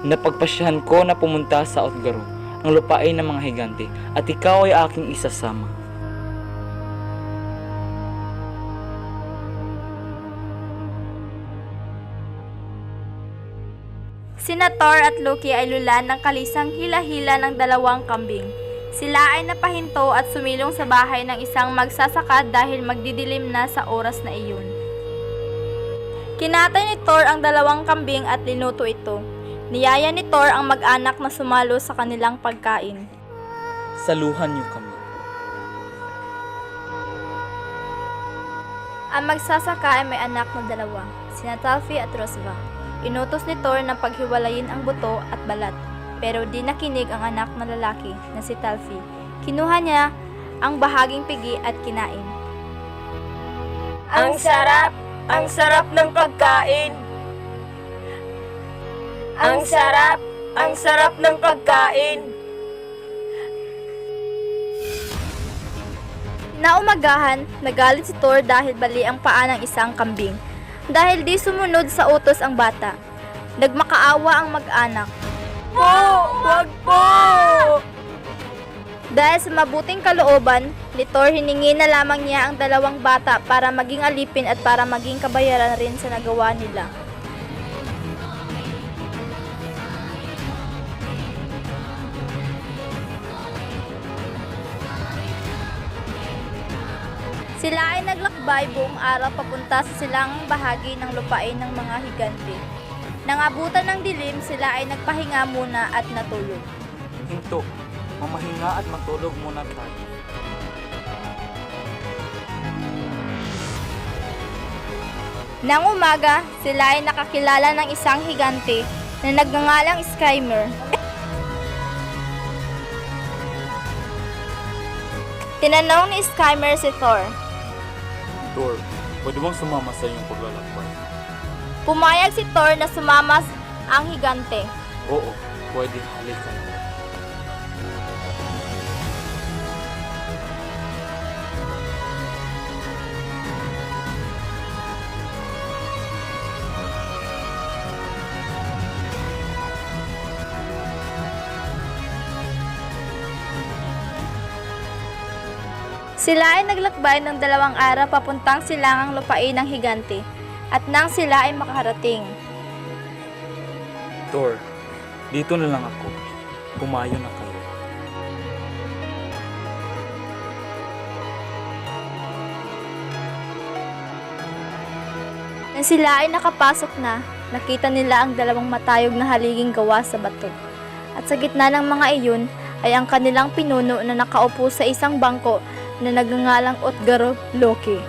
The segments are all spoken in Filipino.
Napagpasyahan ko na pumunta sa Outgaro, ang lupain ng mga higante, at ikaw ay aking isasama. Sina Thor at Loki ay lulan ng kalisang hila-hila ng dalawang kambing. Sila ay napahinto at sumilong sa bahay ng isang magsasaka dahil magdidilim na sa oras na iyon. Kinatay ni Thor ang dalawang kambing at linuto ito. Niyaya ni Thor ang mag-anak na sumalo sa kanilang pagkain. Saluhan niyo kami. Ang magsasaka ay may anak na dalawa, sina Talfi at Rosva. Inutos ni Thor na paghiwalayin ang buto at balat, pero di nakinig ang anak na lalaki na si Talfi. Kinuha niya ang bahaging pigi at kinain. Ang sarap! Ang sarap ng pagkain! Ang sarap! Ang sarap ng pagkain! Naumagahan, nagalit si Thor dahil bali ang paa ng isang kambing. Dahil di sumunod sa utos ang bata. Nagmakaawa ang mag-anak. Po! Wag po! Dahil sa mabuting kalooban, ni Thor hiningi na lamang niya ang dalawang bata para maging alipin at para maging kabayaran rin sa nagawa nila. Sila ay naglakbay buong araw papunta sa silangang bahagi ng lupain ng mga higante. Nang abutan ng dilim, sila ay nagpahinga muna at natulog. Hinto, mamahinga at matulog muna tayo. Nang umaga, sila ay nakakilala ng isang higante na nagngangalang Skymir. Tinanong ni Skymir si Thor. Thor, pwede bang sumama sa iyong paglalakbay? Pumayag si Thor na sumama ang higante. Oo, pwede, halika na. Sila ay naglakbay ng 2 araw papuntang silangang lupain ng higante. At nang sila ay makarating, Thor, dito na lang ako. Pumayo na kayo. nang sila ay nakapasok na, nakita nila ang 2 matayog na haliging gawa sa bato. At sa gitna ng mga iyon ay ang kanilang pinuno na nakaupo sa isang bangko na nagngangalang Outgaro Loki.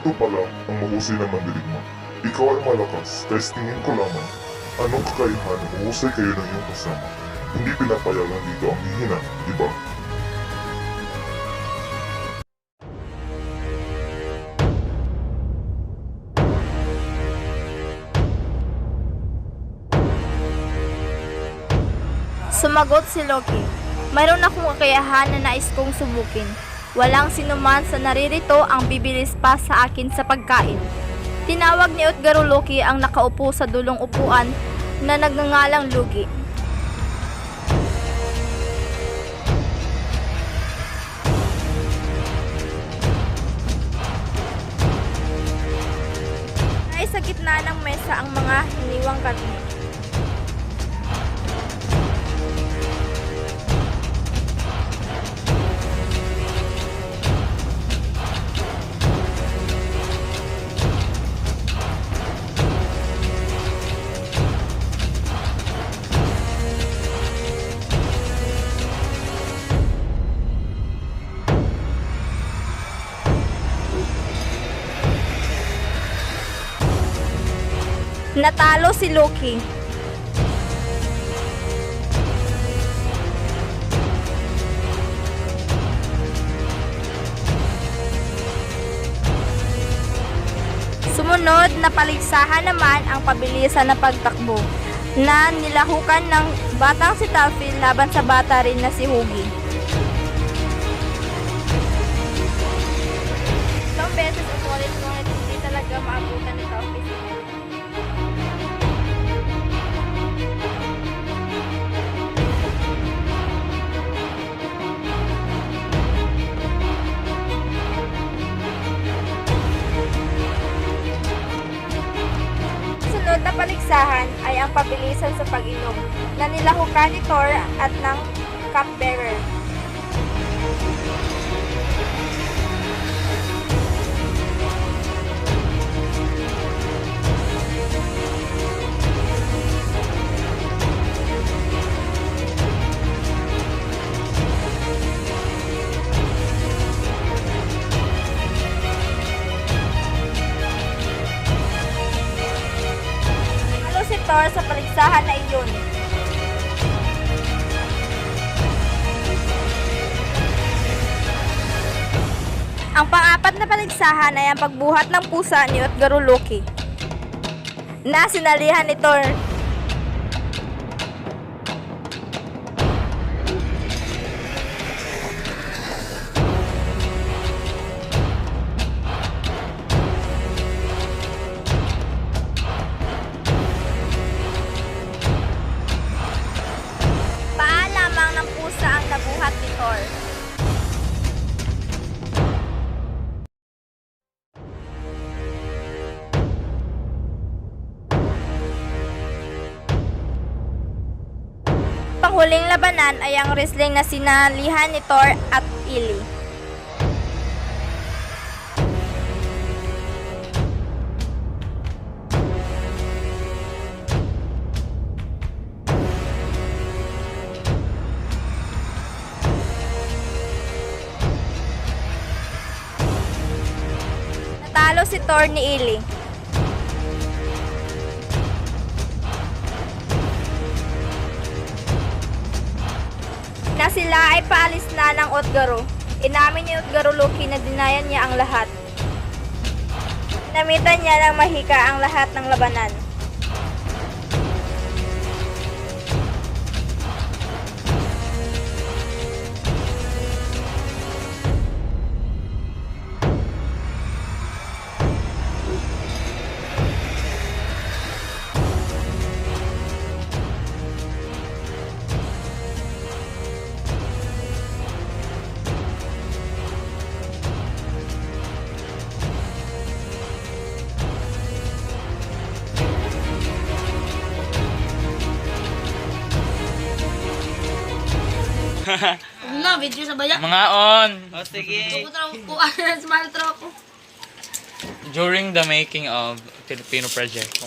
Ito pala ang mahusay na mandirigma. Ikaw ay malakas, kaya tingin ko lamang anong kakayahan na mahusay kayo ng iyong kasama. Hindi pinapayagan dito ang hihina, di ba? Sumagot si Loki, mayroon akong kakayahan na nais kong subukin. Walang sinuman sa naririto ang bibilis pa sa akin sa pagkain. Tinawag ni Outgaro Loki ang nakaupo sa dulong upuan na nagngangalang Lugi. Ay sa gitna ng mesa ang mga hiniwang karne. Natalo si Loki. Sumunod na paligsahan naman ang pabilisan na pagtakbo na nilahukan ng batang si Talfi laban sa bata rin na si Hugi. Ilang beses ulit hanggang maabutan nito ang opisina. Sunod na paligsahan ay ang pabilisan sa pag-inom na nilahukan ni Thor at ng cupbearer. Si Thor sa paligsahan na iyon. Ang pang-apat na paligsahan ay ang pagbuhat ng pusa ni Utgaro Loki na sinalihan ni Thor. Ng pusa ang nabuhat ni Thor. Panghuling labanan ay ang wrestling na sinalihan ni Thor at Ili. Natalo si Thor ni Ili. Na sila ay paalis na ng Utgaro. Inamin ni Utgaro Loki na dinayan niya ang lahat. Namitan niya ng mahika ang lahat ng labanan. Na, video sa bayak. Mga on! O sige. Kung ano, smile traw ako. During the making of Filipino project.